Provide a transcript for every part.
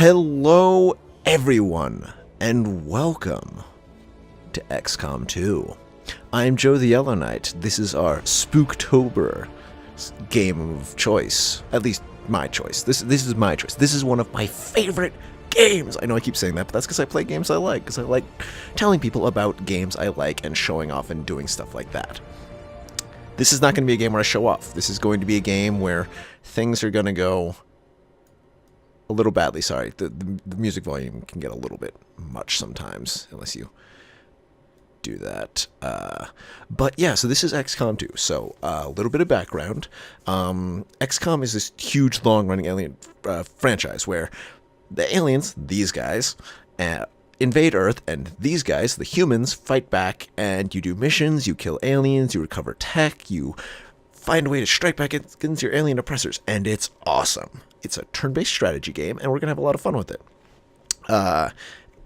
Hello, everyone, and welcome to Xcom 2. I'm Joe the Yellow Knight. This is our Spooktober game of choice. At least, my choice. This is my choice. This is one of my favorite games. I know I keep saying that, but that's because I play games I like. Because I like telling people about games I like and showing off and doing stuff like that. This is not going to be a game where I show off. This is going to be a game where things are going to go a little badly. Sorry, the music volume can get a little bit much sometimes, unless you do that. But yeah, so this is Xcom 2. So a little bit of background. Xcom is this huge, long-running alien franchise where the aliens, these guys, invade Earth, and these guys, the humans, fight back, and you do missions, you kill aliens, you recover tech, you find a way to strike back against your alien oppressors, and it's awesome. It's a turn-based strategy game, and we're going to have a lot of fun with it.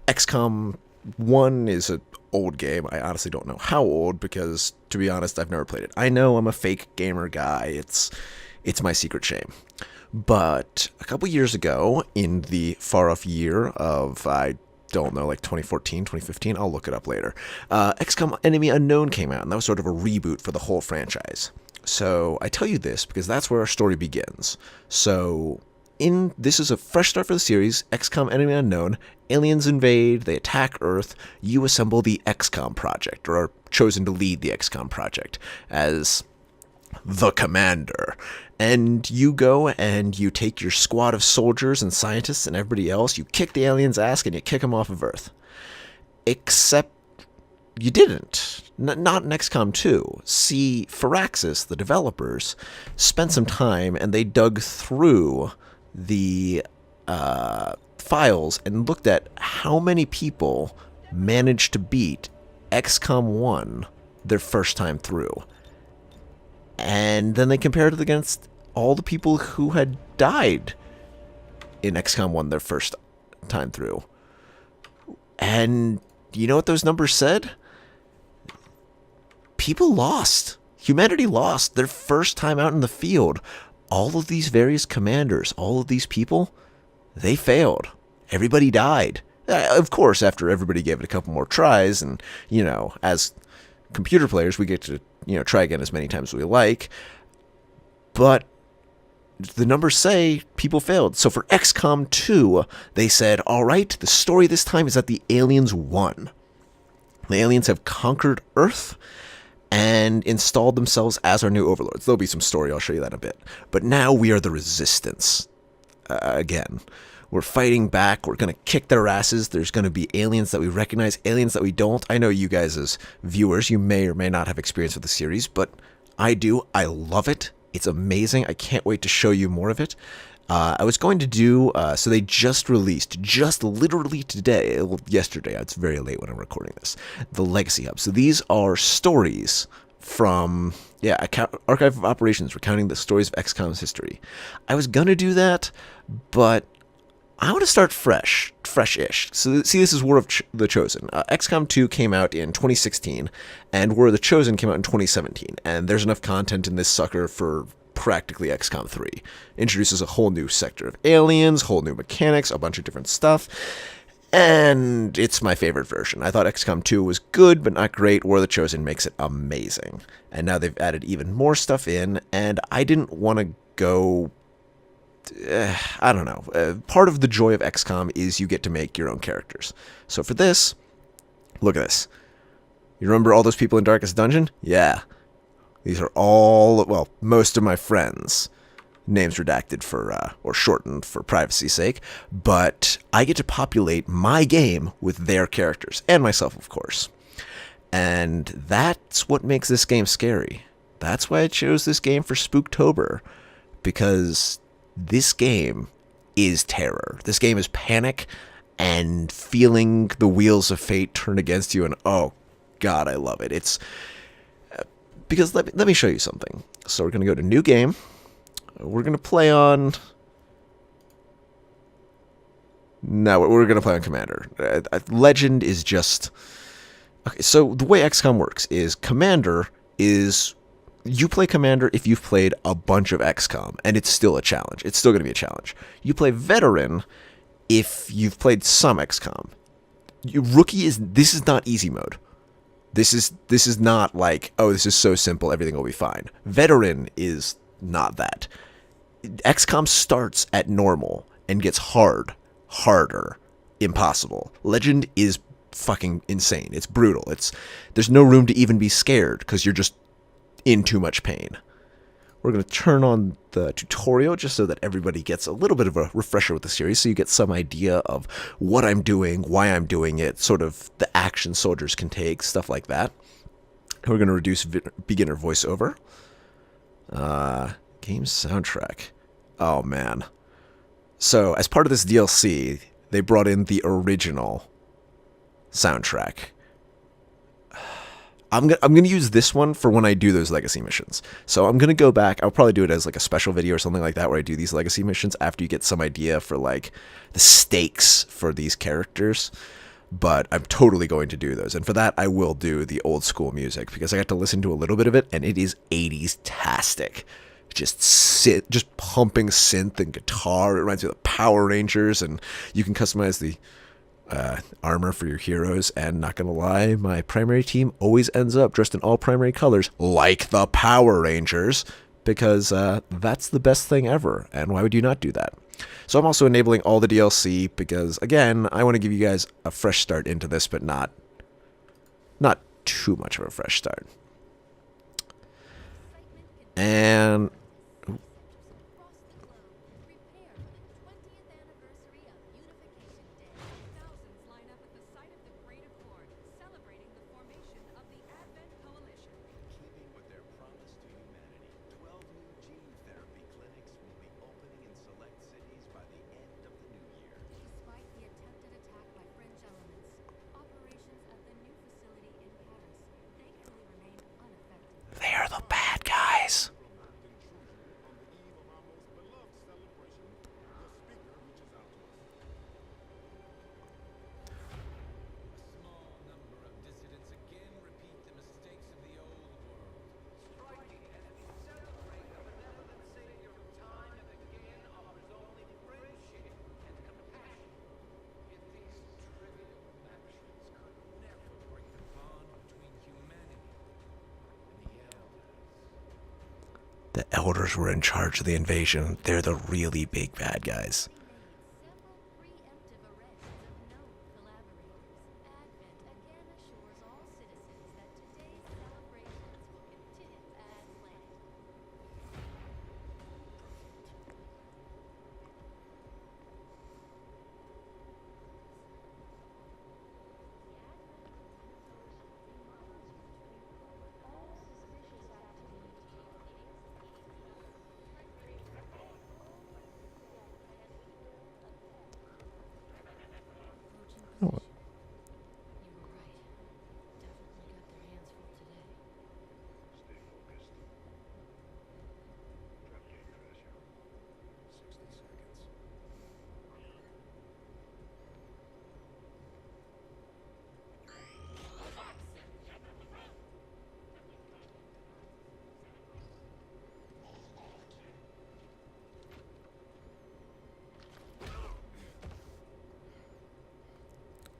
XCOM 1 is an old game. I honestly don't know how old, because, to be honest, I've never played it. I know I'm a fake gamer guy. It's my secret shame. But a couple years ago, in the far-off year of, I don't know, like 2014, 2015, I'll look it up later, XCOM Enemy Unknown came out, and that was sort of a reboot for the whole franchise. So I tell you this because that's where our story begins. So this is a fresh start for the series, XCOM Enemy Unknown. Aliens invade, they attack Earth, you assemble the XCOM project, or are chosen to lead the XCOM project as the commander. And you go and you take your squad of soldiers and scientists and everybody else, you kick the aliens' ass and you kick them off of Earth. Except you didn't. Not in XCOM 2. See, Firaxis, the developers, spent some time and they dug through the files and looked at how many people managed to beat XCOM 1 their first time through. And then they compared it against all the people who had died in XCOM 1 their first time through. And you know what those numbers said? People lost. Humanity lost their first time out in the field. All of these various commanders, all of these people, they failed. Everybody died. Of course, after everybody gave it a couple more tries, and, you know, as computer players, we get to, try again as many times as we like. But the numbers say people failed. So for XCOM 2, they said, all right, the story this time is that the aliens won. The aliens have conquered Earth and installed themselves as our new overlords. There'll be some story, I'll show you that in a bit. But now we are the resistance. Again, we're fighting back, we're going to kick their asses, there's going to be aliens that we recognize, aliens that we don't. I know you guys as viewers, you may or may not have experience with the series, but I do. I love it. It's amazing. I can't wait to show you more of it. I was going to do, so they just released, just literally today, yesterday, it's very late when I'm recording this, the Legacy Hub. So these are stories from, Archive of Operations, recounting the stories of XCOM's history. I was going to do that, but I want to start fresh-ish. So see, this is War of the Chosen. XCOM 2 came out in 2016, and War of the Chosen came out in 2017, and there's enough content in this sucker for practically XCOM 3. Introduces a whole new sector of aliens, whole new mechanics, a bunch of different stuff, and it's my favorite version. I thought XCOM 2 was good, but not great. War of the Chosen makes it amazing. And now they've added even more stuff in, and I didn't want to go... I don't know. Part of the joy of XCOM is you get to make your own characters. So for this, look at this. You remember all those people in Darkest Dungeon? Yeah. These are all, well, most of my friends. Names redacted for, or shortened for privacy's sake. But I get to populate my game with their characters. And myself, of course. And that's what makes this game scary. That's why I chose this game for Spooktober. Because this game is terror. This game is panic and feeling the wheels of fate turn against you. And oh, God, I love it. It's... Because let me show you something. So we're going to go to New Game. We're going to play on... No, we're going to play on Commander. Legend is just... Okay, so the way XCOM works is Commander is... You play Commander if you've played a bunch of XCOM, and it's still a challenge. It's still going to be a challenge. You play Veteran if you've played some XCOM, Rookie this is not easy mode. This is not like, oh, this is so simple, everything will be fine. Veteran is not that. XCOM starts at normal and gets harder, impossible. Legend is fucking insane. It's brutal. There's no room to even be scared because you're just in too much pain. We're going to turn on the tutorial just so that everybody gets a little bit of a refresher with the series, so you get some idea of what I'm doing, why I'm doing it, sort of the action soldiers can take, stuff like that. We're going to reduce beginner voiceover. Game soundtrack. Oh, man. So, as part of this DLC, they brought in the original soundtrack. I'm gonna use this one for when I do those legacy missions. So I'm gonna go back. I'll probably do it as like a special video or something like that, where I do these legacy missions after you get some idea for like the stakes for these characters. But I'm totally going to do those, and for that I will do the old school music because I got to listen to a little bit of it, and it is 80s-tastic. Just pumping synth and guitar. It reminds me of the Power Rangers, and you can customize the armor for your heroes, and not gonna lie, my primary team always ends up dressed in all primary colors like the Power Rangers because that's the best thing ever, and why would you not do that? So I'm also enabling all the DLC because, again, I want to give you guys a fresh start into this, but not too much of a fresh start. And they are the bad guys. The elders were in charge of the invasion. They're the really big bad guys. Oh.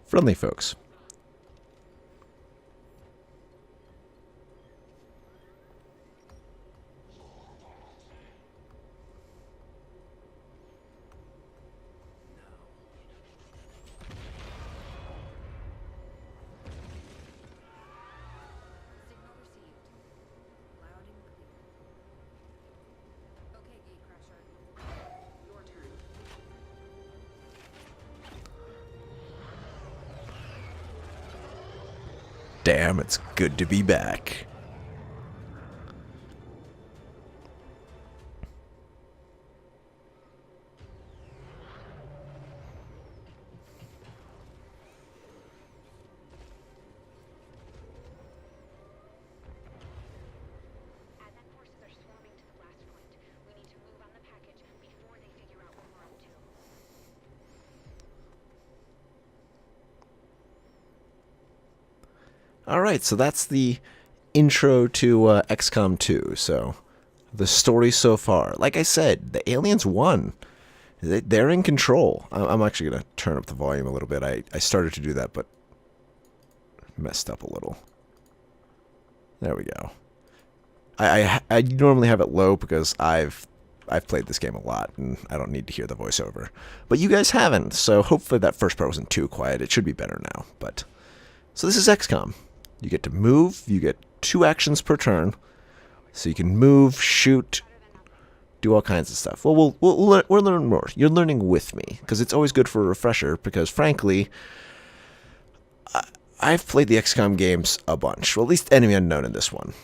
Friendly folks. Damn, it's good to be back. Alright, so that's the intro to XCOM 2. So, the story so far. Like I said, the aliens won. They're in control. I'm actually going to turn up the volume a little bit. I started to do that, but messed up a little. There we go. I normally have it low because I've played this game a lot, and I don't need to hear the voiceover. But you guys haven't, so hopefully that first part wasn't too quiet. It should be better now. But so this is XCOM. You get to move. You get 2 actions per turn. So you can move, shoot, do all kinds of stuff. Well, we'll learn more. You're learning with me, because it's always good for a refresher, because frankly, I've played the XCOM games a bunch. Well, at least Enemy Unknown in this one.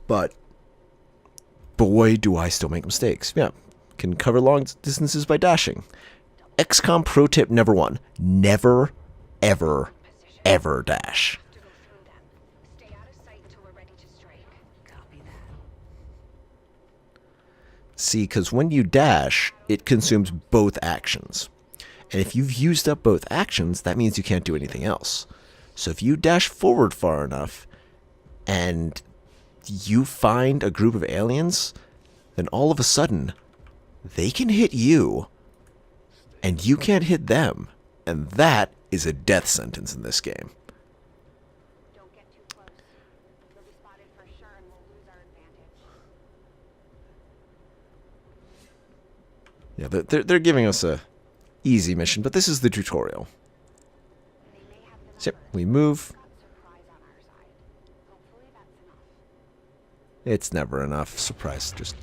But boy, do I still make mistakes. Yeah, can cover long distances by dashing. XCOM pro tip number 1. Never, ever, ever dash. See, because when you dash, it consumes both actions. And if you've used up both actions, that means you can't do anything else. So if you dash forward far enough, and you find a group of aliens, then all of a sudden, they can hit you, and you can't hit them. And that is a death sentence in this game. Don't get too close. You'll be spotted for sure and we'll lose our advantage. Yeah, they're giving us a easy mission, but this is the tutorial. So, we move. It's never enough. Surprise, just...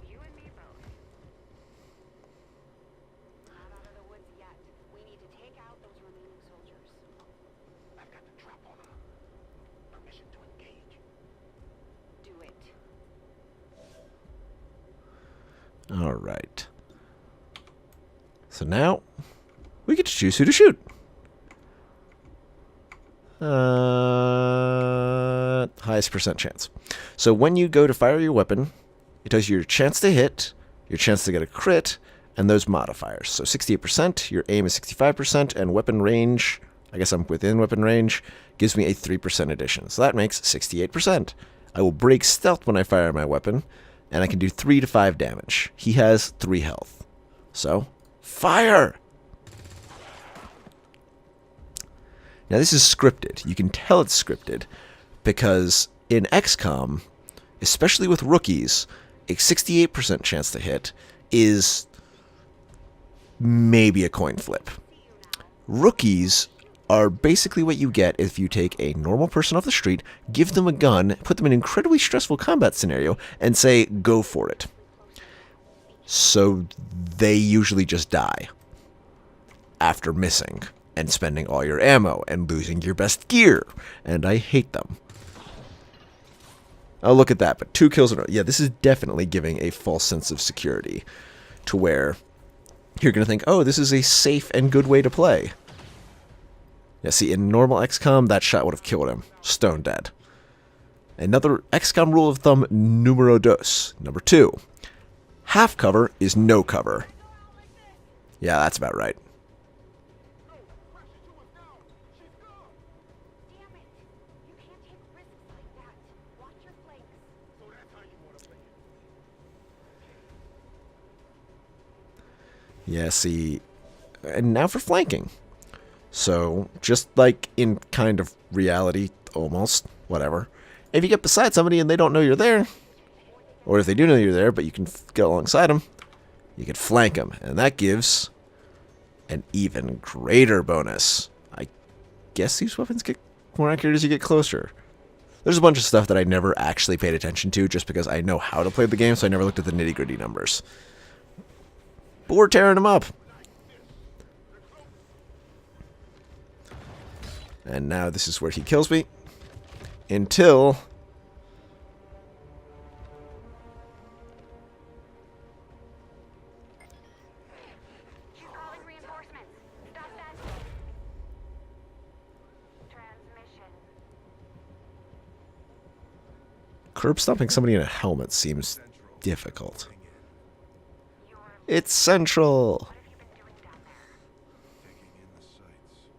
You and me both. Not out of the woods yet. We need to take out those remaining soldiers. I've got the drop on her. Permission to engage. Do it. All right. So now, we get to choose who to shoot. Highest percent chance. So when you go to fire your weapon, it tells you your chance to hit, your chance to get a crit, and those modifiers. So 68%, your aim is 65%, and weapon range, I guess I'm within weapon range, gives me a 3% addition. So that makes 68%. I will break stealth when I fire my weapon, and I can do 3 to 5 damage. He has 3 health. So... fire! Now this is scripted. You can tell it's scripted because in XCOM, especially with rookies, a 68% chance to hit is maybe a coin flip. Rookies are basically what you get if you take a normal person off the street, give them a gun, put them in an incredibly stressful combat scenario, and say, go for it. So they usually just die after missing and spending all your ammo and losing your best gear. And I hate them. Oh, look at that. But 2 kills in a row. Yeah, this is definitely giving a false sense of security to where you're going to think, oh, this is a safe and good way to play. Yeah, see, in normal XCOM, that shot would have killed him. Stone dead. Another XCOM rule of thumb, numero dos. Number 2. Half cover is no cover. Yeah, that's about right. Damn it! You can't take risks like that. Watch your flanks. So that's how you want to play it. Yeah, see, and now for flanking. So, just like in kind of reality, almost, whatever, if you get beside somebody and they don't know you're there, or if they do know you're there, but you can get alongside them, you can flank them, and that gives an even greater bonus. I guess these weapons get more accurate as you get closer. There's a bunch of stuff that I never actually paid attention to just because I know how to play the game, so I never looked at the nitty-gritty numbers. But we're tearing them up. And now this is where he kills me. Until... She's calling reinforcements. Stop that. Transmission. curb stomping somebody in a helmet seems difficult. It's central. What have you been doing down there? Taking in the sights.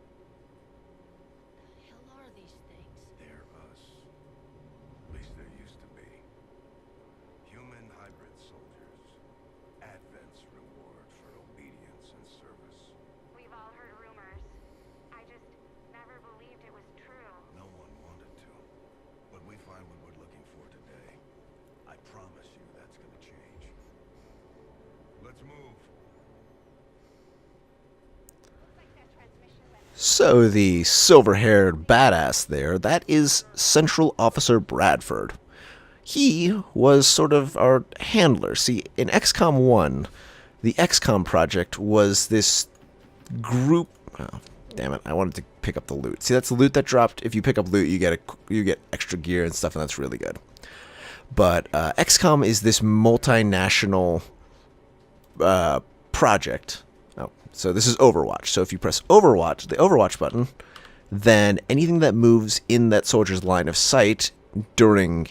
So the silver-haired badass there, that is Central Officer Bradford. He was sort of our handler. See, in XCOM 1, the XCOM project was this group... Oh, damn it, I wanted to pick up the loot. See, that's the loot that dropped. If you pick up loot, you get extra gear and stuff, and that's really good. But XCOM is this multinational project. Oh, so this is Overwatch. So if you press Overwatch, the Overwatch button, then anything that moves in that soldier's line of sight during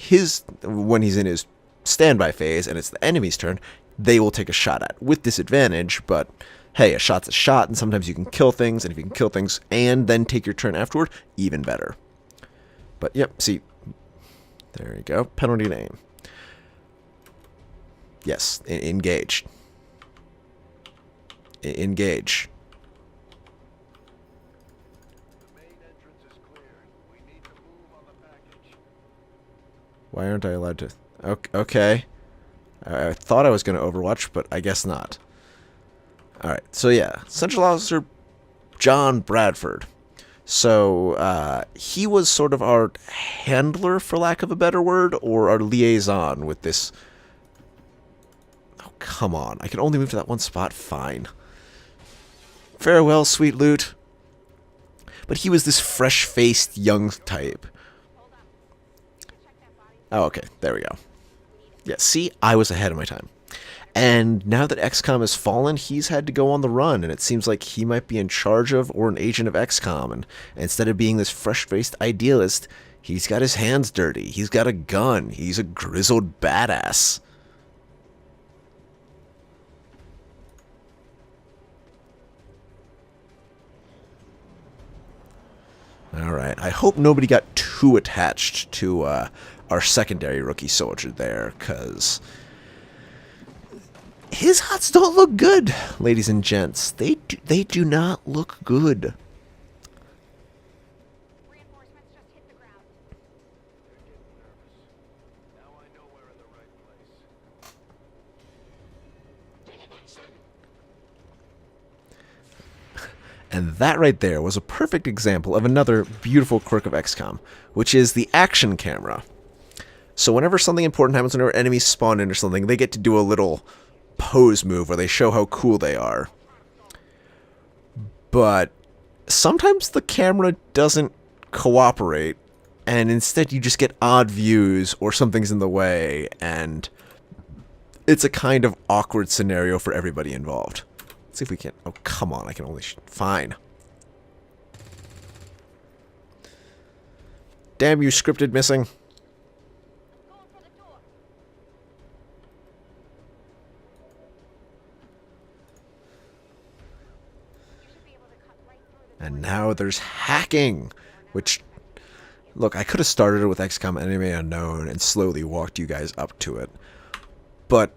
when he's in his standby phase and it's the enemy's turn, they will take a shot at with disadvantage. But hey, a shot's a shot, and sometimes you can kill things, and if you can kill things and then take your turn afterward, even better. But yep, see, there you go. Penalty name. Yes, engage. Engage. The main entrance is cleared. We need to move on the package. Why aren't I allowed to? Okay. I thought I was going to Overwatch, but I guess not. Alright, so yeah. Central Officer John Bradford. So, he was sort of our handler, for lack of a better word, or our liaison with this... Oh, come on. I can only move to that one spot? Fine. Farewell, sweet loot. But he was this fresh-faced young type. Oh, okay. There we go. Yeah, see? I was ahead of my time. And now that XCOM has fallen, he's had to go on the run, and it seems like he might be in charge of or an agent of XCOM. And instead of being this fresh-faced idealist, he's got his hands dirty. He's got a gun. He's a grizzled badass. Alright, I hope nobody got too attached to our secondary rookie soldier there, because his HUDs don't look good, ladies and gents. They do not look good. Reinforcements just hit the ground. They're getting nervous. Now I know we're in the right place. And that right there was a perfect example of another beautiful quirk of XCOM, which is the action camera. So whenever something important happens, whenever enemies spawn in or something, they get to do a little pose move where they show how cool they are. But sometimes the camera doesn't cooperate, and instead you just get odd views or something's in the way, and it's a kind of awkward scenario for everybody involved. Let's see if we can... Oh, come on, I can only... Fine. Damn you, scripted missing. Going for the door. You should be able to cut right through the And now there's hacking, which... Look, I could have started it with XCOM Enemy Unknown and slowly walked you guys up to it. But...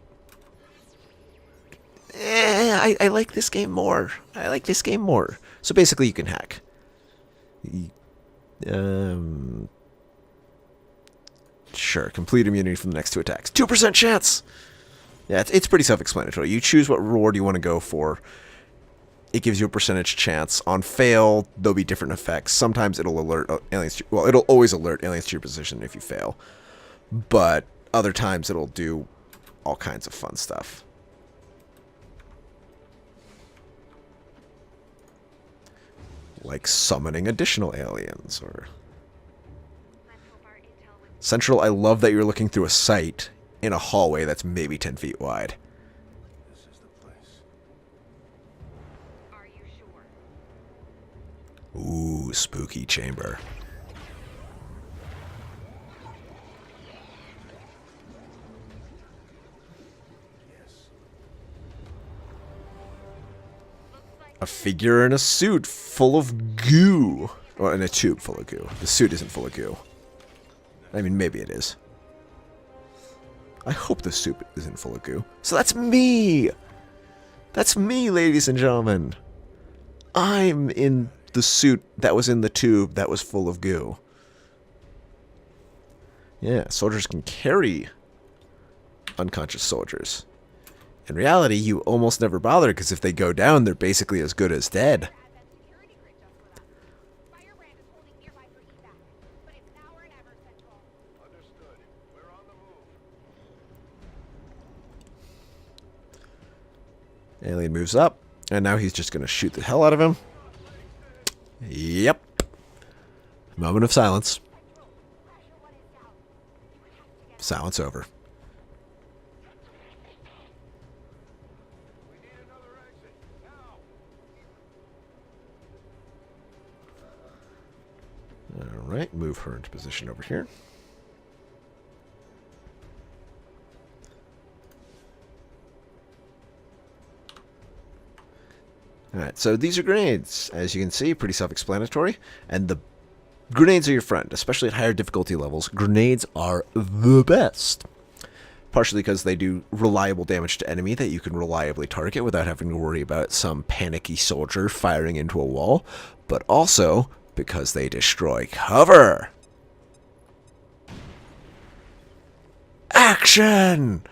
I like this game more. I like this game more. So basically you can hack. Sure, complete immunity from the next 2 attacks. 2% chance! Yeah, it's pretty self-explanatory. You choose what reward you want to go for. It gives you a percentage chance. On fail, there'll be different effects. Sometimes it'll alert aliens to, well, it'll always alert aliens to your position if you fail. But other times it'll do all kinds of fun stuff. Like summoning additional aliens, or... Let's hope our intel was... Central, I love that you're looking through a sight in a hallway that's maybe 10 feet wide. This is the place. Are you sure? Ooh, spooky chamber. Yes. A figure in a suit full of goo. Or in a tube full of goo. The suit isn't full of goo. I mean, maybe it is. I hope the suit isn't full of goo. So that's me! That's me, ladies and gentlemen. I'm in the suit that was in the tube that was full of goo. Yeah, soldiers can carry unconscious soldiers. In reality, you almost never bother, because if they go down, they're basically as good as dead. Add that security grid just for us. Alien moves up, and now he's just going to shoot the hell out of him. Yep. Moment of silence. Silence over. We need another exit. Now. Alright, move her into position over here. Alright, so these are grenades. As you can see, pretty self-explanatory. And the grenades are your friend, especially at higher difficulty levels. Grenades are the best. Partially because they do reliable damage to enemy that you can reliably target without having to worry about some panicky soldier firing into a wall. But also because they destroy cover. Action!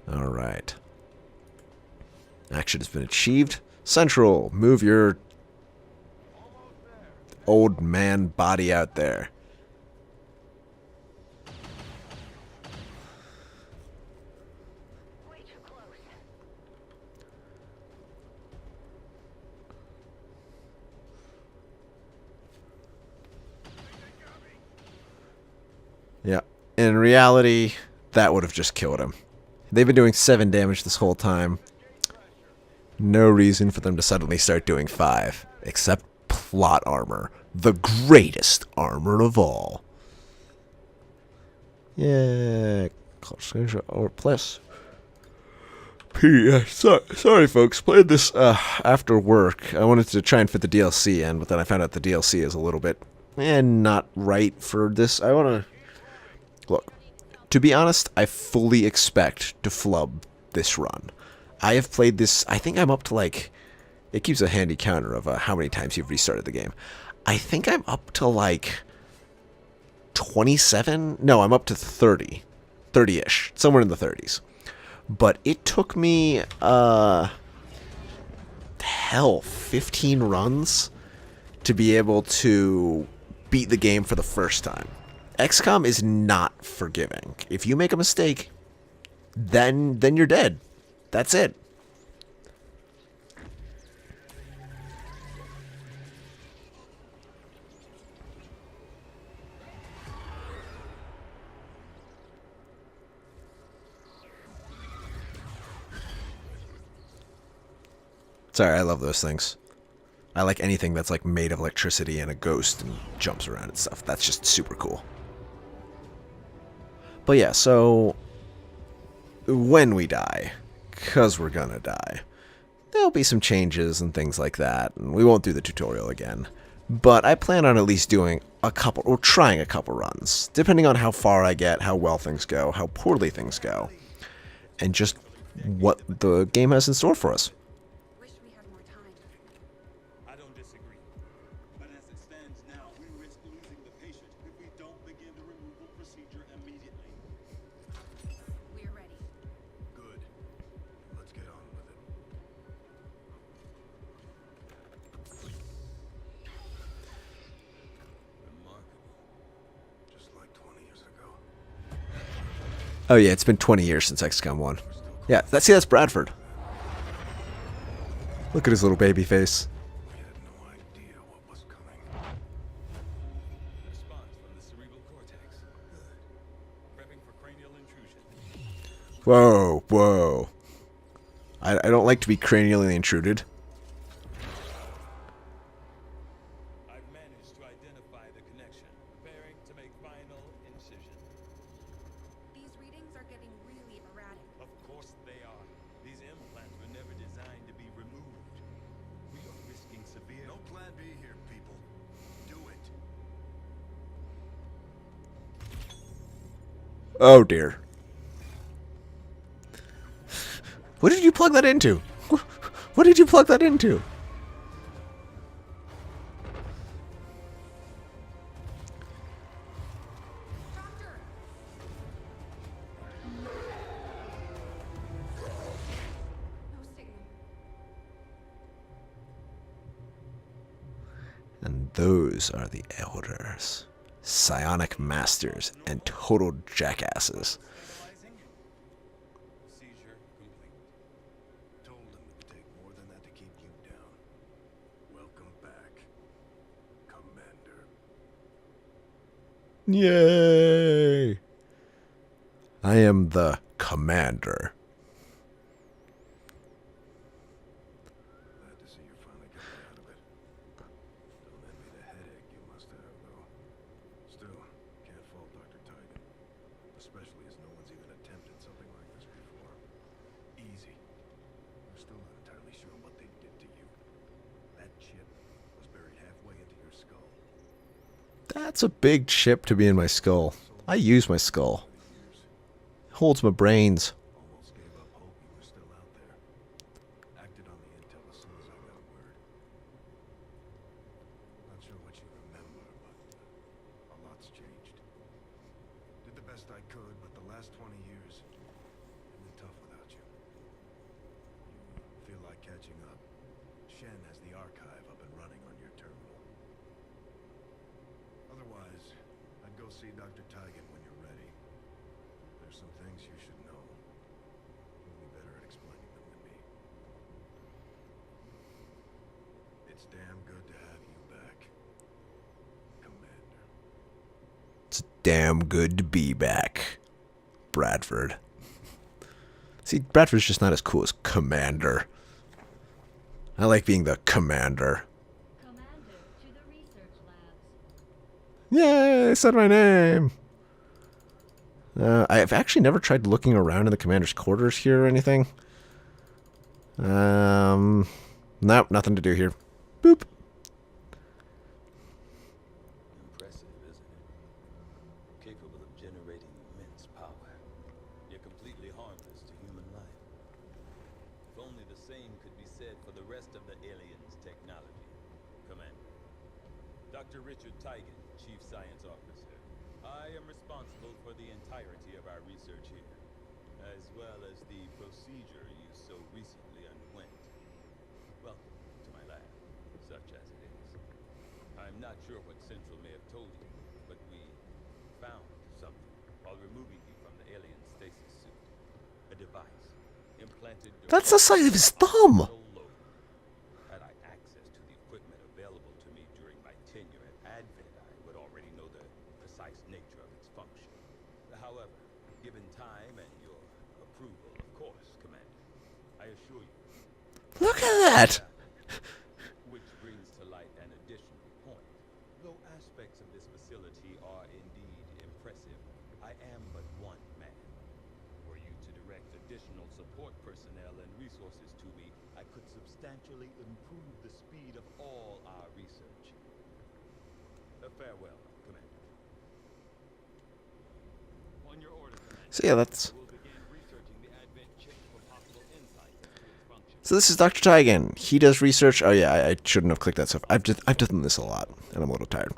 Alright. Action has been achieved. Central, move your old man body out there. Way too close. Yeah. In reality, that would have just killed him. They've been doing 7 damage this whole time. No reason for them to suddenly start doing 5. Except plot armor. The greatest armor of all. Yeah. Or plus. Sorry folks, played this after work. I wanted to try and fit the DLC in, but then I found out the DLC is a little bit not right for this. I want to... Look, to be honest, I fully expect to flub this run. I have played this, I think I'm up to like, it keeps a handy counter of how many times you've restarted the game. I think I'm up to like 27, no, I'm up to 30, 30-ish, somewhere in the 30s. But it took me, 15 runs to be able to beat the game for the first time. Xcom is not forgiving. If you make a mistake, then you're dead. That's it. Sorry, I love those things. I like anything that's like made of electricity and a ghost and jumps around and stuff. That's just super cool. But yeah, so when we die, because we're gonna die, there'll be some changes and things like that, and we won't do the tutorial again. But I plan on at least doing a couple, or trying a couple runs, depending on how far I get, how well things go, how poorly things go, and just what the game has in store for us. Wish we had more time. I don't disagree. But as it stands now, we risk losing the patient if we don't begin the removal procedure immediately. We're ready. Good. Let's get on with it. Remarkable. Just like 20 years ago. Oh yeah, it's been 20 years since XCOM 1. Yeah, that's Bradford. Look at his little baby face. We had no idea what was coming. Response from the cerebral cortex. Good. Prepping for cranial intrusion. Whoa, whoa. I don't like to be cranially intruded. I've managed to identify the connection, preparing to make final incision. These readings are getting really erratic. Of course they are. These implants were never designed to be removed. We are risking severe... No plan B here, people. Do it. Oh dear. What did you plug that into? What did you plug that into? Doctor! No signal. And those are the Elders. Psionic masters and total jackasses. Stabilizing. Seizure Yay! I am the commander. Glad to see you're finally coming out of it. Don't envy the headache you must have, though. Still, can't fault Dr. Tigan. Especially as no one's even attempted something like this before. Easy. We're still not entirely sure what they did to you. That chip was buried halfway into your skull. That's a big chip to be in my skull. I use my skull. Years. Holds my brains. Almost gave up hope you were still out there. Acted on the intel as soon as I got word. Not sure what you remember, but a lot's changed. Did the best I could, but the last 20 years have been tough without you. You feel like catching up? Shen has the archive up and running on your terminal. Otherwise, I'd go see Dr. Tigan when you're ready. There's some things you should know. You'll be better at explaining them than me. It's damn good to have you back, Commander. It's damn good to be back. Bradford. See, Bradford's just not as cool as Commander. I like being the Commander. Commander to the research labs. Yay, I said my name. I've actually never tried looking around in the commander's quarters here or anything. Nope, nothing to do here. Boop. Impressive, isn't it? Capable of generating immense power, yet completely harmless to human life. If only the same could be said for the rest of the aliens' technology. Commander. Dr. Richard Tigan, Chief Science Officer. I am responsible for the entirety of our research here, as well as the procedure you so recently underwent. Welcome to my lab, such as it is. I'm not sure what Central may have told you, but we found something while removing you from the alien stasis suit. A device implanted. That's the size of his thumb. Had I access to the equipment available to me during my tenure at Advent, I would already know the precise nature of its function. However, given time and your approval, of course, Commander, I assure you. Look at that. Which brings to light an additional point. Though aspects of this facility are indeed impressive, I am but one man. Were you to direct additional support personnel and resources to me, I could substantially improve the speed of all our research. Farewell, Commander. On your order, Commander. So yeah, that's... We'll begin researching the Advent chip for possible insight into its function. So this is Dr. Tigan. He does research. Oh yeah, I shouldn't have clicked that stuff. I've done this a lot, and I'm a little tired.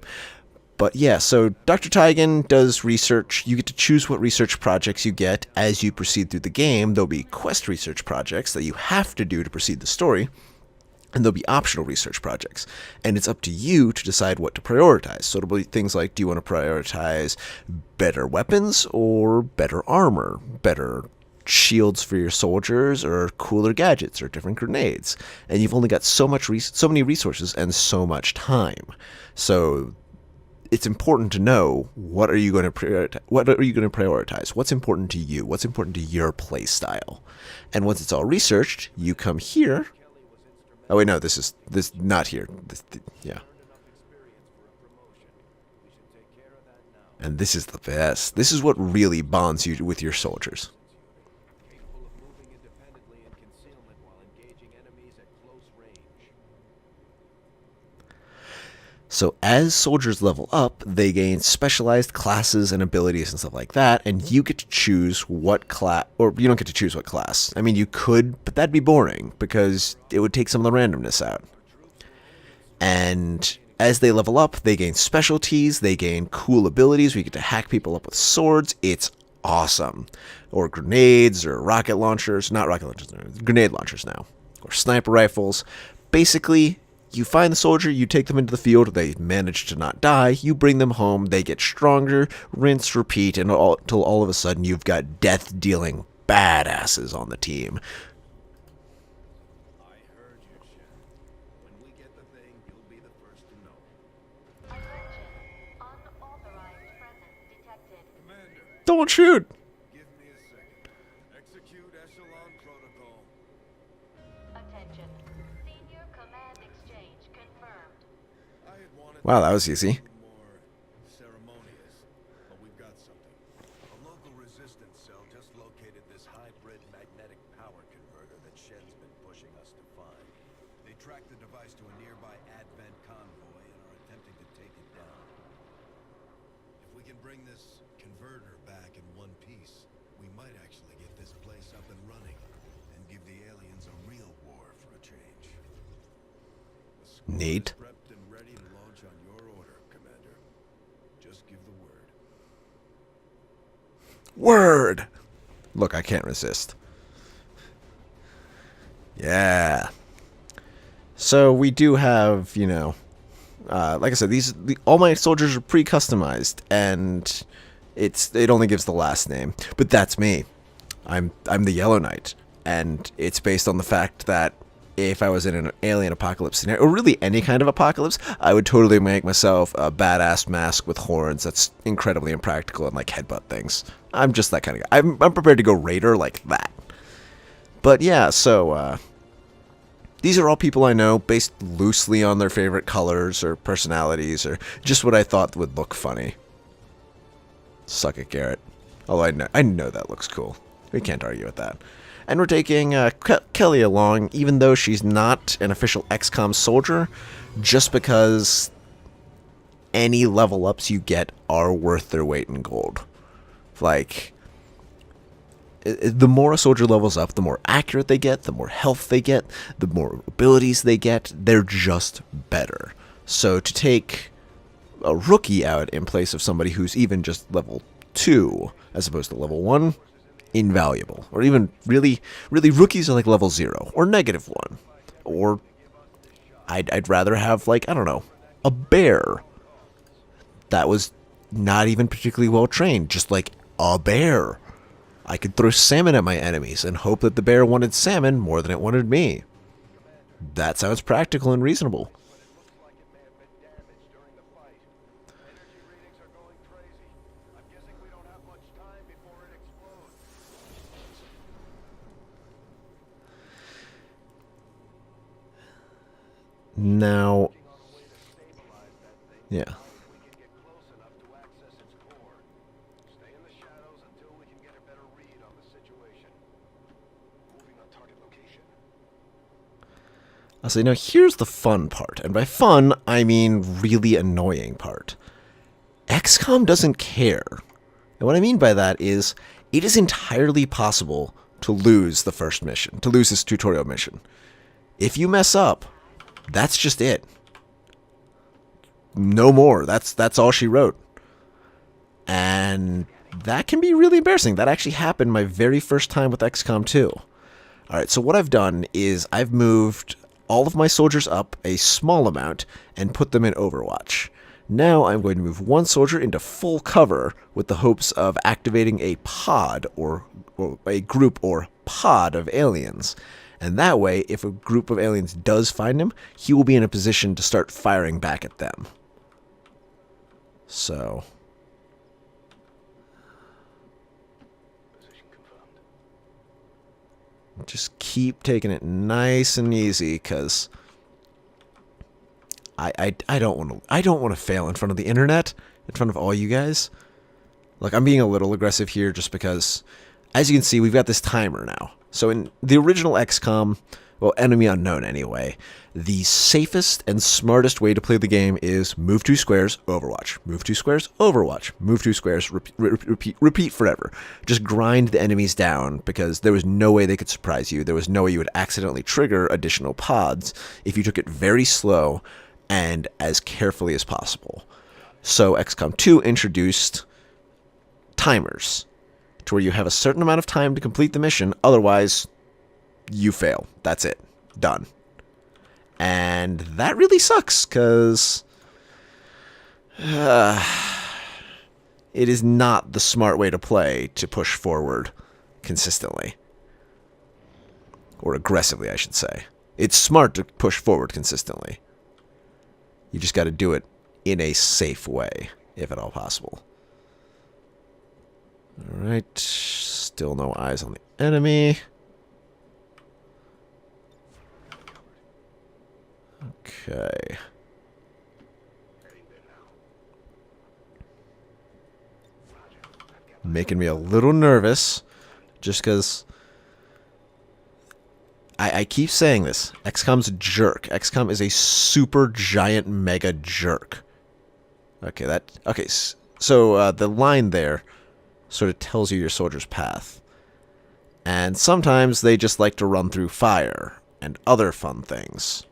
But yeah, so Dr. Tigan does research. You get to choose what research projects you get as you proceed through the game. There'll be quest research projects that you have to do to proceed the story, and there'll be optional research projects. And it's up to you to decide what to prioritize. So it'll be things like, do you want to prioritize better weapons or better armor, better shields for your soldiers, or cooler gadgets, or different grenades? And you've only got so many resources and so much time. So it's important to know what are you going to prioritize. What's important to you? What's important to your play style? And once it's all researched, you come here. Oh wait, no, this not here. Yeah. And this is the best. This is what really bonds you with your soldiers. Capable of moving independently in concealment while engaging enemies at close range. So as soldiers level up, they gain specialized classes and abilities and stuff like that, and you get to choose what class, or you don't get to choose what class. I mean, you could, but that'd be boring because it would take some of the randomness out. And as they level up, they gain specialties, they gain cool abilities where you get to hack people up with swords. It's awesome. Or grenades, or rocket launchers. Not rocket launchers, no, grenade launchers now. Or sniper rifles. Basically, you find the soldier, you take them into the field, they manage to not die, you bring them home, they get stronger, rinse, repeat, until all of a sudden you've got death-dealing badasses on the team. I heard you, Shen. When we get the thing, you'll be the first to know. Attention. Unauthorized presence. Don't shoot. Give me a second. Execute echelon protocol. Attention. Senior command exchange confirmed. I had wanted Wow, that was easy. more ceremonious, but we've got something. A local resistance cell just located this hybrid magnetic power converter that Shen's been pushing us to find. They tracked the device to a nearby Advent convoy and are attempting to take it down. If we can bring this converter back in one piece, we might actually get this place up and running and give the aliens a real war for a change. The squad is Neat. prepped and ready to launch on your order, Commander. Just give the word. Word. Look, I can't resist. Yeah. So we do have, like I said, all my soldiers are pre-customized, and it only gives the last name, but that's me. I'm the Yellow Knight, and it's based on the fact that if I was in an alien apocalypse scenario, or really any kind of apocalypse, I would totally make myself a badass mask with horns that's incredibly impractical and like headbutt things. I'm just that kind of guy. I'm prepared to go raider like that. But yeah, so these are all people I know, based loosely on their favorite colors or personalities or just what I thought would look funny. Suck it, Garrett. Although I know that looks cool. We can't argue with that. And we're taking Kelly along, even though she's not an official Xcom soldier, just because any level ups you get are worth their weight in gold. Like, the more a soldier levels up, the more accurate they get, the more health they get, the more abilities they get. They're just better. So to take a rookie out in place of somebody who's even just level 2 as opposed to level 1, invaluable. Or even really rookies are like level 0 or -1. Or I'd rather have, like, I don't know, a bear that was not even particularly well trained, just like a bear. I could throw salmon at my enemies and hope that the bear wanted salmon more than it wanted me. That sounds practical and reasonable. But it looks like it may have been damaged during the fight. Energy readings are going crazy. I'm guessing we don't have much time before it explodes. Now, On a way to stabilize that thing. yeah. We can get close enough to access its core. Stay in the shadows until we can get a better read on the situation. Moving on target location. I'll say, now here's the fun part. And by fun, I mean really annoying part. XCOM doesn't care. And what I mean by that is, it is entirely possible to lose the first mission, to lose this tutorial mission. If you mess up, that's just it. No more. That's all she wrote. And that can be really embarrassing. That actually happened my very first time with XCOM 2. Alright, so what I've done is I've moved all of my soldiers up a small amount and put them in Overwatch. Now I'm going to move one soldier into full cover with the hopes of activating a pod or a group or pod of aliens. And that way, if a group of aliens does find him, he will be in a position to start firing back at them. So, Position confirmed. just keep taking it nice and easy, because I don't want to fail in front of the internet, in front of all you guys. Look, I'm being a little aggressive here just because, as you can see, we've got this timer now. So in the original XCOM, well, Enemy Unknown anyway, the safest and smartest way to play the game is move 2 squares, Overwatch. Move 2 squares, Overwatch. Move 2 squares, repeat forever. Just grind the enemies down, because there was no way they could surprise you. There was no way you would accidentally trigger additional pods if you took it very slow and as carefully as possible. So XCOM 2 introduced timers, to where you have a certain amount of time to complete the mission, otherwise you fail. That's it. Done. And that really sucks, because it is not the smart way to play to push forward consistently. Or aggressively, I should say. It's smart to push forward consistently. You just got to do it in a safe way, if at all possible. Alright. Still no eyes on the enemy. Okay. Making me a little nervous. Just because I keep saying this. XCOM's a jerk. XCOM is a super giant mega jerk. Okay, so the line there sort of tells you your soldier's path. And sometimes they just like to run through fire and other fun things.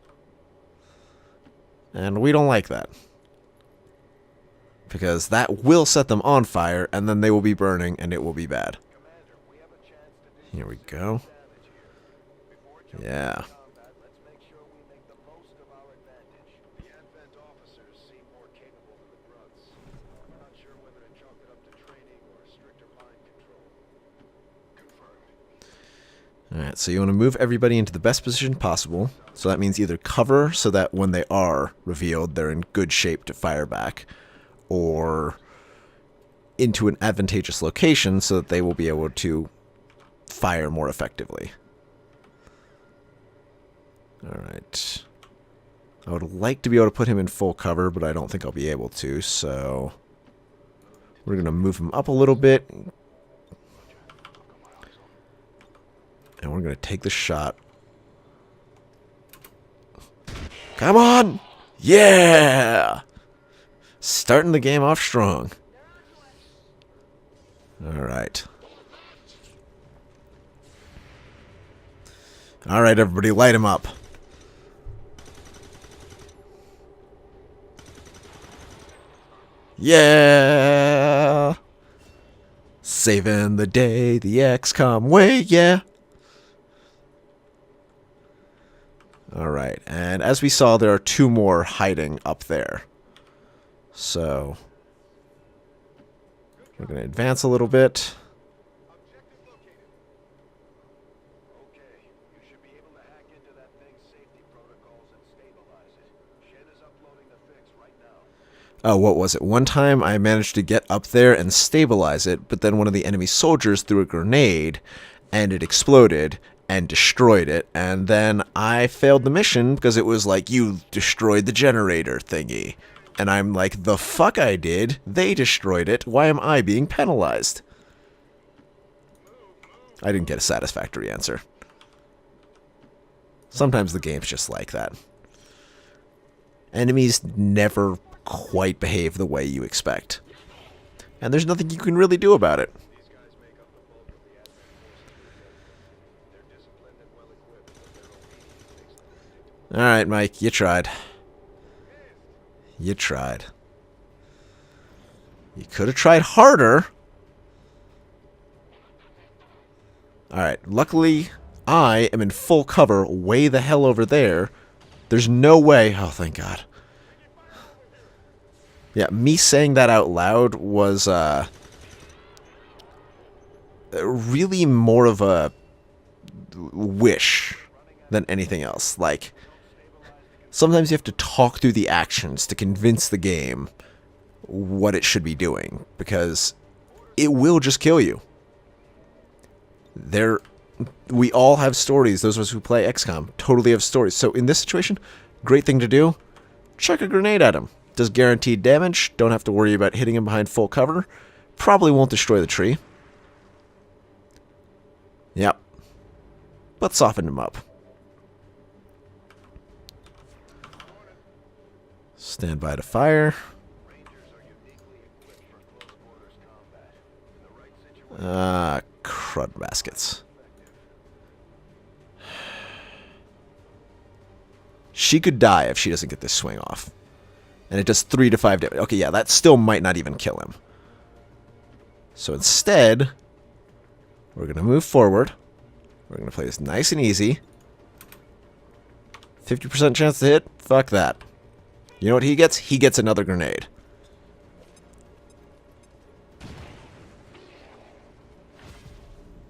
And we don't like that. Because that will set them on fire, and then they will be burning, and it will be bad. Here we go. Yeah. Alright, so you want to move everybody into the best position possible. So that means either cover so that when they are revealed, they're in good shape to fire back, or into an advantageous location so that they will be able to fire more effectively. Alright. I would like to be able to put him in full cover, but I don't think I'll be able to, so we're going to move him up a little bit. And we're going to take the shot. Come on! Yeah! Starting the game off strong. Alright. Alright, everybody, light him up. Yeah! Saving the day the XCOM way, yeah! Alright, and as we saw, there are two more hiding up there. So, we're going to advance a little bit. Oh, what was it? One time I managed to get up there and stabilize it, but then one of the enemy soldiers threw a grenade, and it exploded and destroyed it, and then I failed the mission because it was like, you destroyed the generator thingy. And I'm like, the fuck I did? They destroyed it. Why am I being penalized? I didn't get a satisfactory answer. Sometimes the game's just like that. Enemies never quite behave the way you expect. And there's nothing you can really do about it. Alright, Mike, you tried. You tried. You could have tried harder. Alright, luckily, I am in full cover way the hell over there. There's no way... Oh, thank God. Yeah, me saying that out loud was, really more of a wish than anything else. Like, sometimes you have to talk through the actions to convince the game what it should be doing, because it will just kill you. We all have stories. Those of us who play XCOM totally have stories. So in this situation, great thing to do, chuck a grenade at him. Does guaranteed damage. Don't have to worry about hitting him behind full cover. Probably won't destroy the tree. Yep. But soften him up. Stand by to fire. Crud baskets. She could die if she doesn't get this swing off. And it does 3 to 5 damage. Okay, yeah, that still might not even kill him. So instead, we're going to move forward. We're going to play this nice and easy. 50% chance to hit? Fuck that. You know what he gets? He gets another grenade.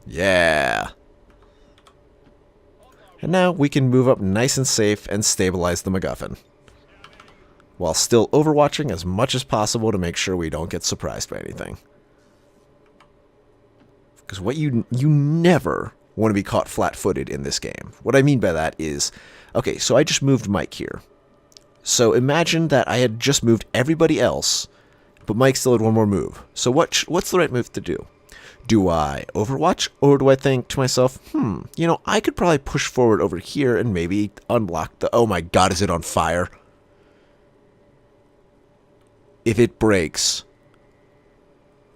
Yeah. And now we can move up nice and safe and stabilize the MacGuffin, while still overwatching as much as possible to make sure we don't get surprised by anything. Because what you never want to be caught flat-footed in this game. What I mean by that is, okay, so I just moved Mike here. So imagine that I had just moved everybody else, but Mike still had one more move. So what's the right move to do? Do I Overwatch, or do I think to myself, you know, I could probably push forward over here and maybe unblock the... Oh my god, is it on fire? If it breaks,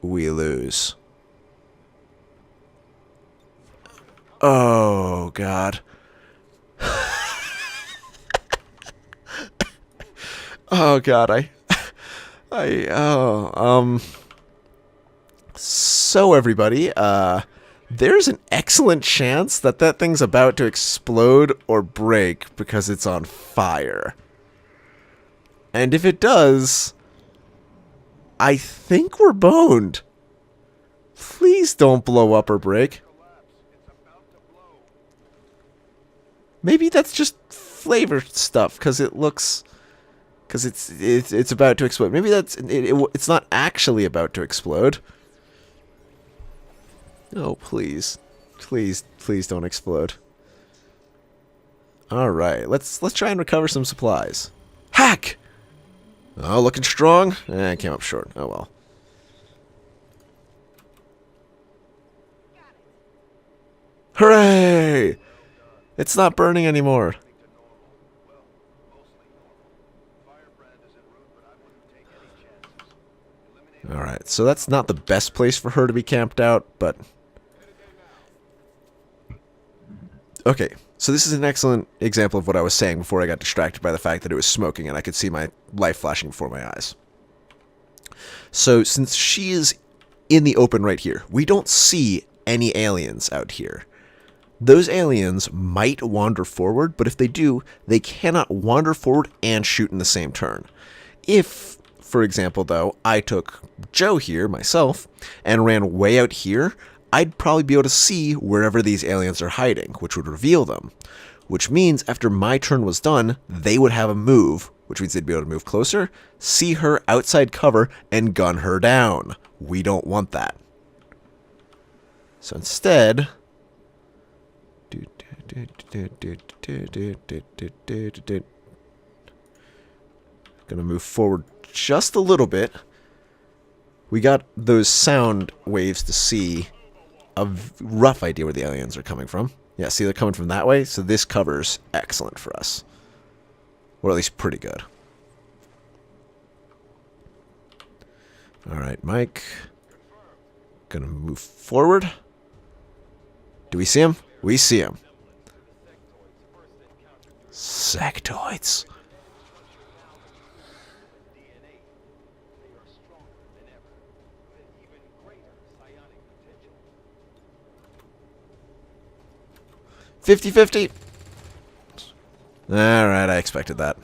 we lose. Oh god. Oh god, So everybody, there's an excellent chance that that thing's about to explode or break because it's on fire. And if it does, I think we're boned. Please don't blow up or break. Maybe that's just flavor stuff because it looks... Because it's about to explode. Maybe it's not actually about to explode. Oh, please. Please don't explode. Alright, let's try and recover some supplies. Hack! Oh, looking strong? I came up short. Oh well. Hooray! It's not burning anymore. Alright, so that's not the best place for her to be camped out, but... Okay, so this is an excellent example of what I was saying before I got distracted by the fact that it was smoking and I could see my light flashing before my eyes. So, since she is in the open right here, we don't see any aliens out here. Those aliens might wander forward, but if they do, they cannot wander forward and shoot in the same turn. If... For example, though, I took Joe here, myself, and ran way out here, I'd probably be able to see wherever these aliens are hiding, which would reveal them. Which means after my turn was done, they would have a move, which means they'd be able to move closer, see her outside cover, and gun her down. We don't want that. So instead... Gonna move forward just a little bit. We got those sound waves to see a rough idea where the aliens are coming from. Yeah, see, they're coming from that way, so this cover's excellent for us. Or at least pretty good. Alright, Mike. Gonna move forward. Do we see him? We see him. Sectoids. $50-50. Alright, I expected that.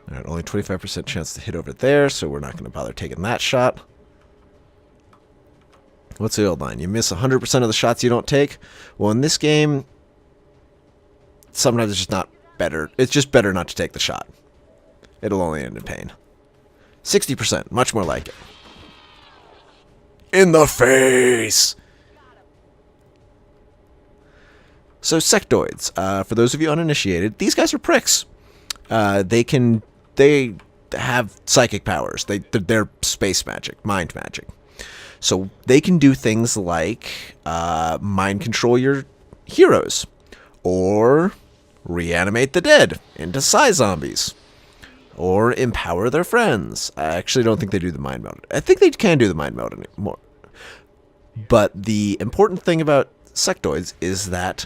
Alright, only 25% chance to hit over there, so we're not going to bother taking that shot. What's the old line? You miss 100% of the shots you don't take? Well, in this game... Sometimes it's just not better. It's just better not to take the shot. It'll only end in pain. 60%. Much more like it. In the face! So, sectoids. For those of you uninitiated, these guys are pricks. They have psychic powers. They're space magic, mind magic. So, they can do things like mind control your heroes. Or... reanimate the dead into Psy-zombies. Or empower their friends. I actually don't think they do the mind meld. I think they can do the mind meld anymore. But the important thing about sectoids is that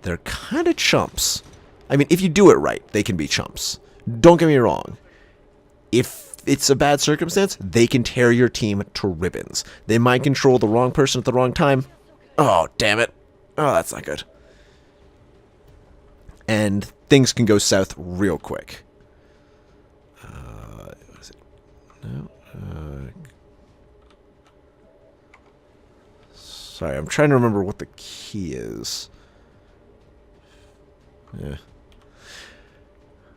they're kind of chumps. I mean, if you do it right, they can be chumps. Don't get me wrong. If it's a bad circumstance, they can tear your team to ribbons. They might control the wrong person at the wrong time. Oh, damn it. Oh, that's not good. And things can go south real quick. What is it? No. Sorry, I'm trying to remember what the key is. Yeah.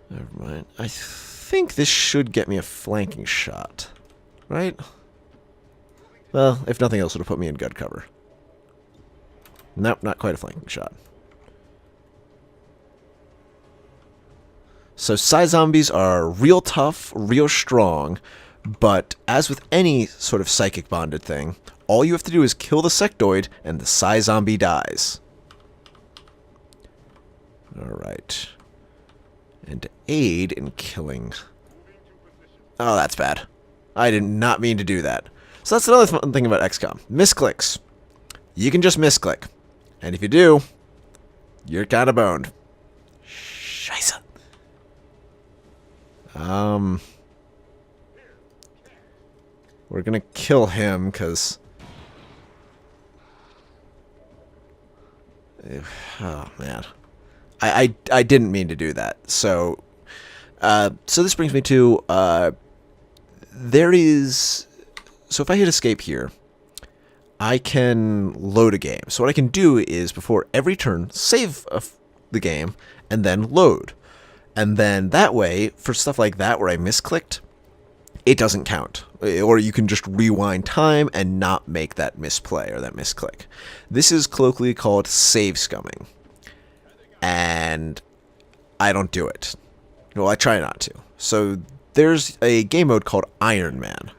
Never mind. I think this should get me a flanking shot. Right? Well, if nothing else, it'll put me in gut cover. Nope, not quite a flanking shot. So Psy zombies are real tough, real strong, but as with any sort of psychic bonded thing, all you have to do is kill the sectoid and the Psy zombie dies. Alright. And to aid in killing... Oh, that's bad. I did not mean to do that. So that's another fun thing about XCOM. Misclicks. You can just misclick. And if you do, you're kind of boned. Scheisse. We're gonna kill him, because... Oh, man. I didn't mean to do that. So this brings me to... there is... So if I hit escape here, I can load a game. So what I can do is, before every turn, save the game, and then load. And then that way, for stuff like that where I misclicked, it doesn't count. Or you can just rewind time and not make that misplay or that misclick. This is colloquially called save scumming. And I don't do it. Well, I try not to. So there's a game mode called Iron Man,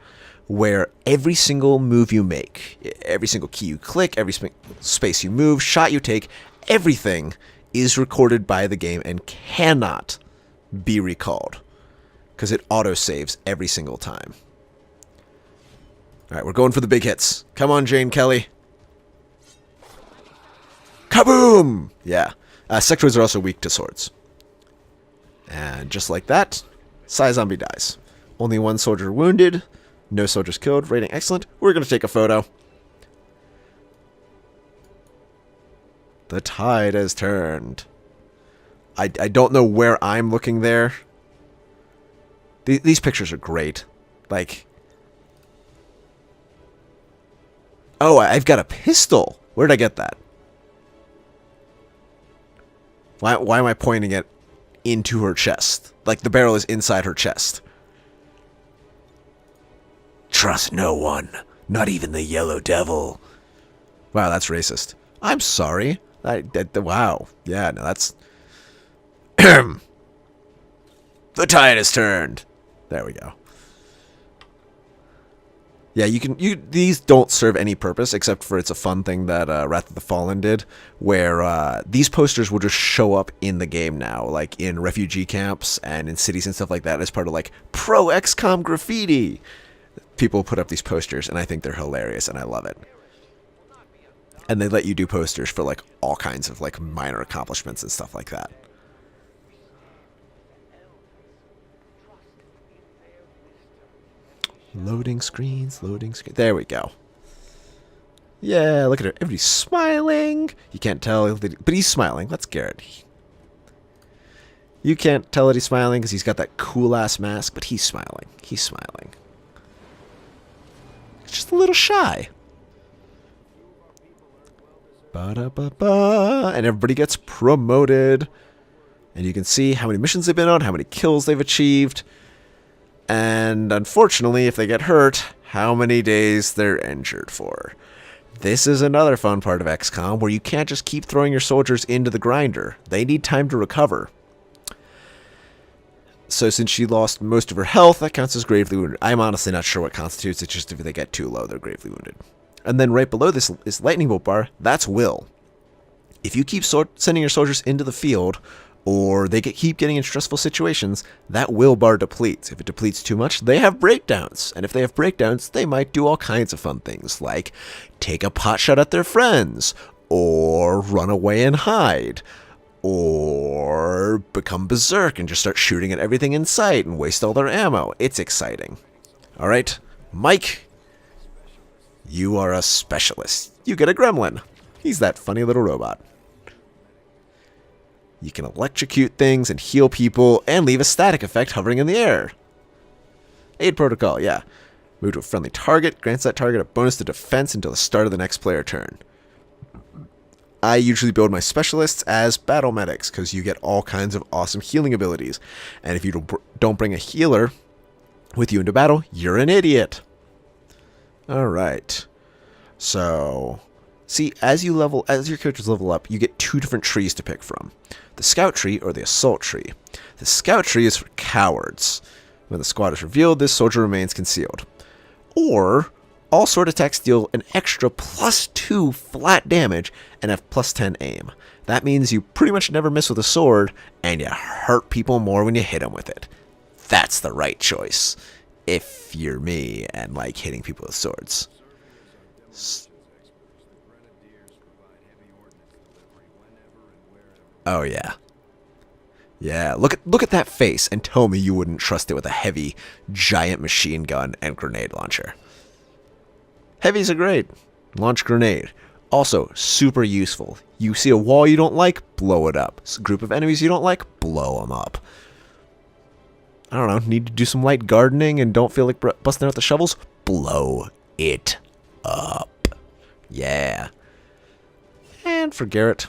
where every single move you make, every single key you click, every space you move, shot you take, everything is recorded by the game and cannot be recalled, because it auto-saves every single time. Alright, we're going for the big hits. Come on, Jane Kelly. Kaboom! Yeah. Sectoids are also weak to swords. And just like that, Psy Zombie dies. Only one soldier wounded. No soldiers killed. Rating excellent. We're going to take a photo. The tide has turned. I don't know where I'm looking there. These pictures are great. Like... Oh, I've got a pistol. Where did I get that? Why am I pointing it into her chest? Like the barrel is inside her chest. Trust no one. Not even the Yellow Devil. Wow, that's racist. I'm sorry. Wow. Yeah, no, that's... The tide has turned. There we go. Yeah, these don't serve any purpose except for it's a fun thing that Wrath of the Fallen did, where these posters will just show up in the game now, like in refugee camps and in cities and stuff like that, as part of like pro XCOM graffiti. People put up these posters, and I think they're hilarious, and I love it. And they let you do posters for like all kinds of like minor accomplishments and stuff like that. Loading screens, loading screens. There we go. Yeah, look at her. Everybody's smiling. You can't tell, but he's smiling. That's Garrett. You can't tell that he's smiling because he's got that cool-ass mask, but he's smiling. He's smiling. It's just a little shy. Ba-da-ba-ba. And everybody gets promoted. And you can see how many missions they've been on, how many kills they've achieved. And unfortunately, if they get hurt, how many days they're injured for. This is another fun part of XCOM where you can't just keep throwing your soldiers into the grinder. They need time to recover. So since she lost most of her health, that counts as gravely wounded. I'm honestly not sure what constitutes it, just if they get too low, they're gravely wounded. And then right below this lightning bolt bar, that's will. If you keep sending your soldiers into the field, or they keep getting in stressful situations, that will bar depletes. If it depletes too much, they have breakdowns. And if they have breakdowns, they might do all kinds of fun things, like take a pot shot at their friends, or run away and hide, or become berserk and just start shooting at everything in sight and waste all their ammo. It's exciting. Alright, Mike, you are a specialist. You get a gremlin. He's that funny little robot. You can electrocute things and heal people and leave a static effect hovering in the air. Aid protocol, yeah. Move to a friendly target, grants that target a bonus to defense until the start of the next player turn. I usually build my specialists as battle medics because you get all kinds of awesome healing abilities. And if you don't bring a healer with you into battle, you're an idiot. Alright. So, see, as your characters level up, you get 2 different trees to pick from. The scout tree or the assault tree. The scout tree is for cowards. When the squad is revealed, this soldier remains concealed. Or, all sword attacks deal an extra +2 flat damage and have +10 aim. That means you pretty much never miss with a sword, and you hurt people more when you hit them with it. That's the right choice, if you're me and like hitting people with swords. Oh yeah. Yeah, look at that face and tell me you wouldn't trust it with a heavy, giant machine gun and grenade launcher. Heavies are great. Launch grenade. Also, super useful. You see a wall you don't like, blow it up. A group of enemies you don't like, blow them up. I don't know, need to do some light gardening and don't feel like busting out the shovels? Blow it up. Yeah. And for Garrett,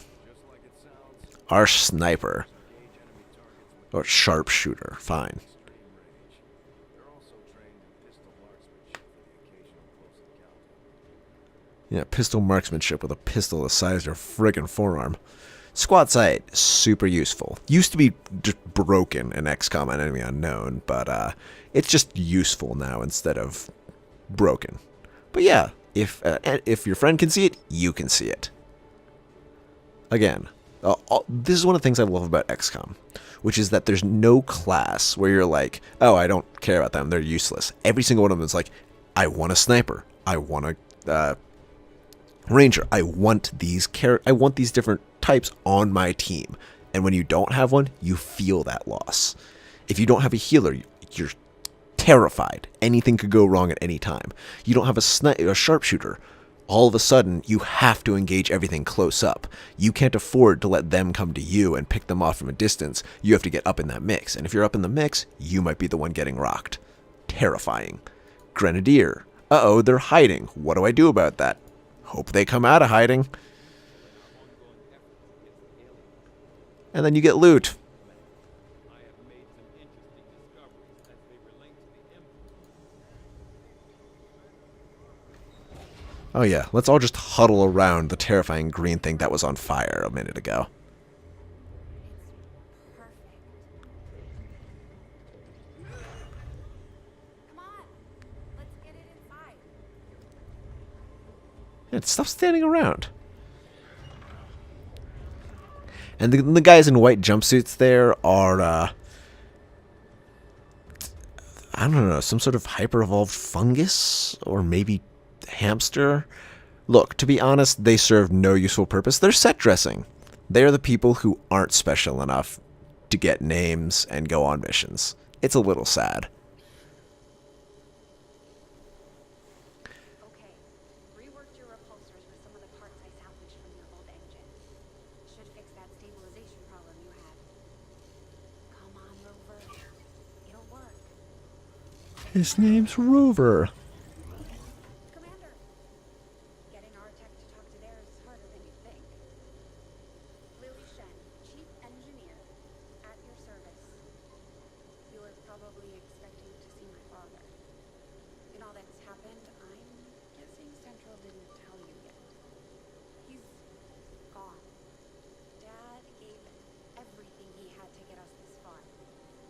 our sniper. Or sharpshooter, fine. Yeah, pistol marksmanship with a pistol the size of your friggin' forearm. Squad sight, super useful. Used to be just broken in Xcom and Enemy Unknown, but it's just useful now instead of broken. But yeah, if your friend can see it, you can see it. Again, this is one of the things I love about Xcom, which is that there's no class where you're like, oh, I don't care about them, they're useless. Every single one of them is like, I want a sniper, I want a ranger, I want these different types on my team. And when you don't have one, you feel that loss. If you don't have a healer, you're terrified. Anything could go wrong at any time. You don't have a sharpshooter. All of a sudden, you have to engage everything close up. You can't afford to let them come to you and pick them off from a distance. You have to get up in that mix. And if you're up in the mix, you might be the one getting rocked. Terrifying. Grenadier. Uh-oh, they're hiding. What do I do about that? Hope they come out of hiding. And then you get loot. Oh yeah, let's all just huddle around the terrifying green thing that was on fire a minute ago. Come on, let's get it inside. Yeah, stop standing around. And the guys in white jumpsuits there are, I don't know, some sort of hyper-evolved fungus? Or maybe hamster? Look, to be honest, they serve no useful purpose. They're set dressing. They are the people who aren't special enough to get names and go on missions. It's a little sad. Okay, reworked your repulsors with some of the parts I salvaged from your old engine. Should fix that stabilization problem you had. Come on, Rover. It'll work. His name's Rover. Commander, getting our tech to talk to theirs is harder than you think. Lily Shen, Chief Engineer, at your service. You were probably expecting to see my father. In all that's happened, I'm guessing Central didn't tell you yet. He's gone. Dad gave everything he had to get us this far.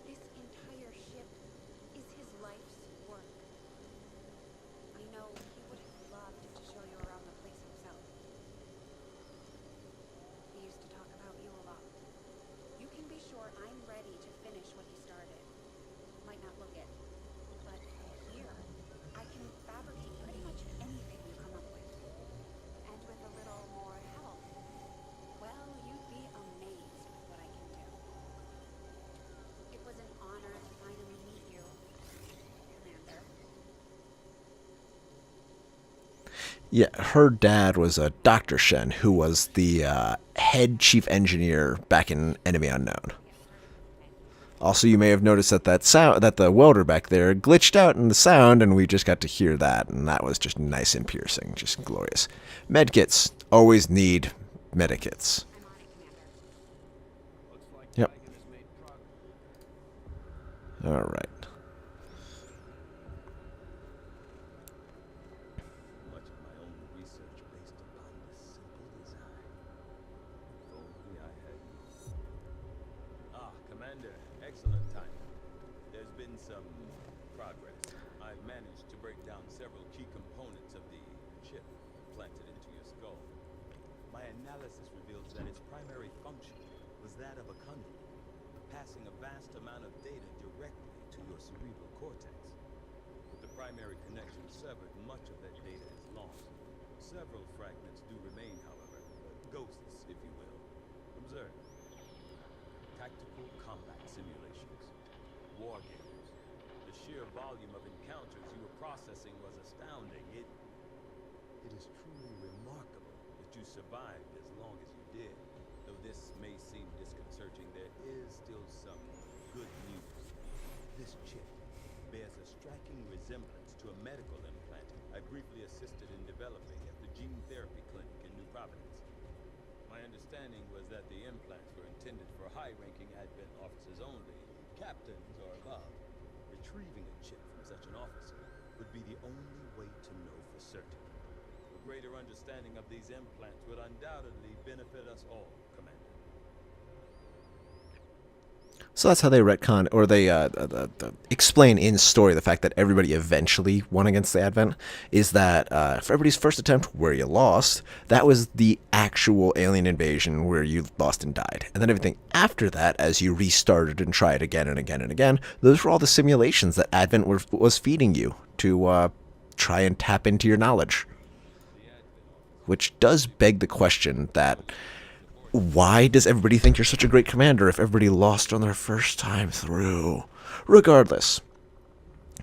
This entire ship is his life's work. I know he would have loved to show you around the place himself. He used to talk about you a lot. You can be sure I'm ready to finish what he started. Might not look it, but here, I can fabricate pretty much anything you come up with. And with a little more help, well, you'd be amazed with what I can do. It was an honor to finally meet you, Commander. Yeah, her dad was a Dr. Shen, who was the head chief engineer back in Enemy Unknown. Also, you may have noticed that that the welder back there glitched out in the sound, and we just got to hear that, and that was just nice and piercing, just glorious. Medkits always need medikits. I'm on it, Commander. Looks like Yep. Tigan has made progress. All right. Much of my own research based upon this simple design. If only I had known. Commander, excellent timing. There's been some progress. I've managed to break down several key components of the chip planted into your skull. My analysis reveals that its primary function was that of a conduit, passing a vast amount of data directly to your cerebral cortex. With the primary connection severed, much of that data is lost. Several fragments do remain, however, ghosts, if you will. Observe. Tactical combat simulations, war games. The sheer volume of encounters you were processing was astounding. It is truly remarkable that you survived as long as you did. Though this may seem disconcerting, there is still some good news. This chip bears a striking resemblance to a medical implant I briefly assisted in developing at the gene therapy clinic in New Providence. My understanding was that the implants were intended for high-ranking Advent officers only, captains or above. Retrieving a chip from such an officer would be the only way to know for certain. A greater understanding of these implants would undoubtedly benefit us all, Commander. So that's how they retcon, or they explain in story the fact that everybody eventually won against the Advent, is that for everybody's first attempt where you lost, that was the actual alien invasion where you lost and died. And then everything after that, as you restarted and tried again and again and again, those were all the simulations that Advent was feeding you to try and tap into your knowledge. Which does beg the question that, why does everybody think you're such a great commander if everybody lost on their first time through? Regardless.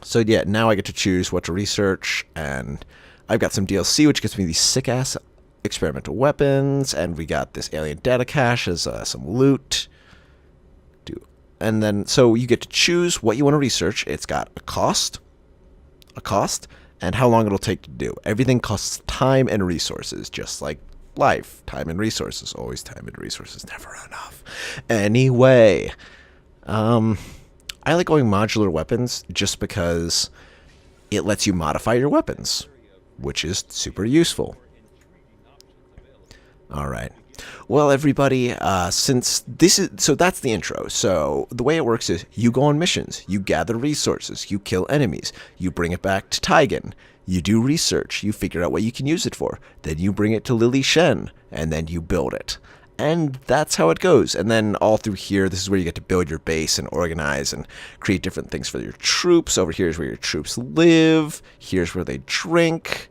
So yeah, now I get to choose what to research, and I've got some DLC, which gets me these sick-ass experimental weapons, and we got this alien data cache as some loot. And then, so you get to choose what you want to research. It's got a cost, and how long it'll take to do. Everything costs time and resources, just like life. Time and resources. Always time and resources. Never enough. Anyway, I like going modular weapons just because it lets you modify your weapons, which is super useful. All right. Well, everybody, since this is, so that's the intro. So the way it works is you go on missions, you gather resources, you kill enemies, you bring it back to Tigan, you do research, you figure out what you can use it for, then you bring it to Lily Shen, and then you build it. And that's how it goes. And then all through here, this is where you get to build your base and organize and create different things for your troops. Over here is where your troops live. Here's where they drink.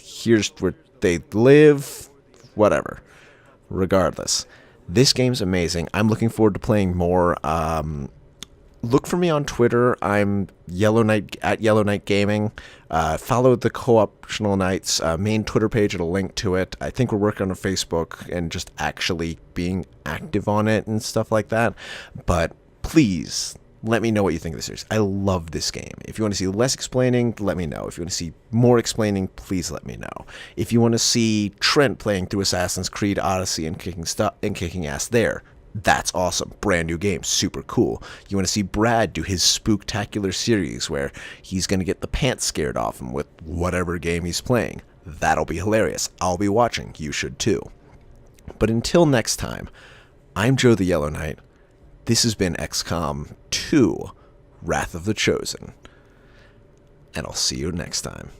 Here's where they live. Whatever. Regardless. This game's amazing. I'm looking forward to playing more. Look for me on Twitter. I'm Yellow Knight at Yellow Knight Gaming. Follow the Co-optional Knights main Twitter page. It'll link to it. I think we're working on a Facebook and just actually being active on it and stuff like that. But please let me know what you think of this series. I love this game. If you want to see less explaining, let me know. If you want to see more explaining, please let me know. If you want to see Trent playing through Assassin's Creed Odyssey and kicking ass there, that's awesome. Brand new game. Super cool. You want to see Brad do his spooktacular series where he's going to get the pants scared off him with whatever game he's playing. That'll be hilarious. I'll be watching. You should too. But until next time, I'm Joe the Yellow Knight. This has been XCOM 2, Wrath of the Chosen. And I'll see you next time.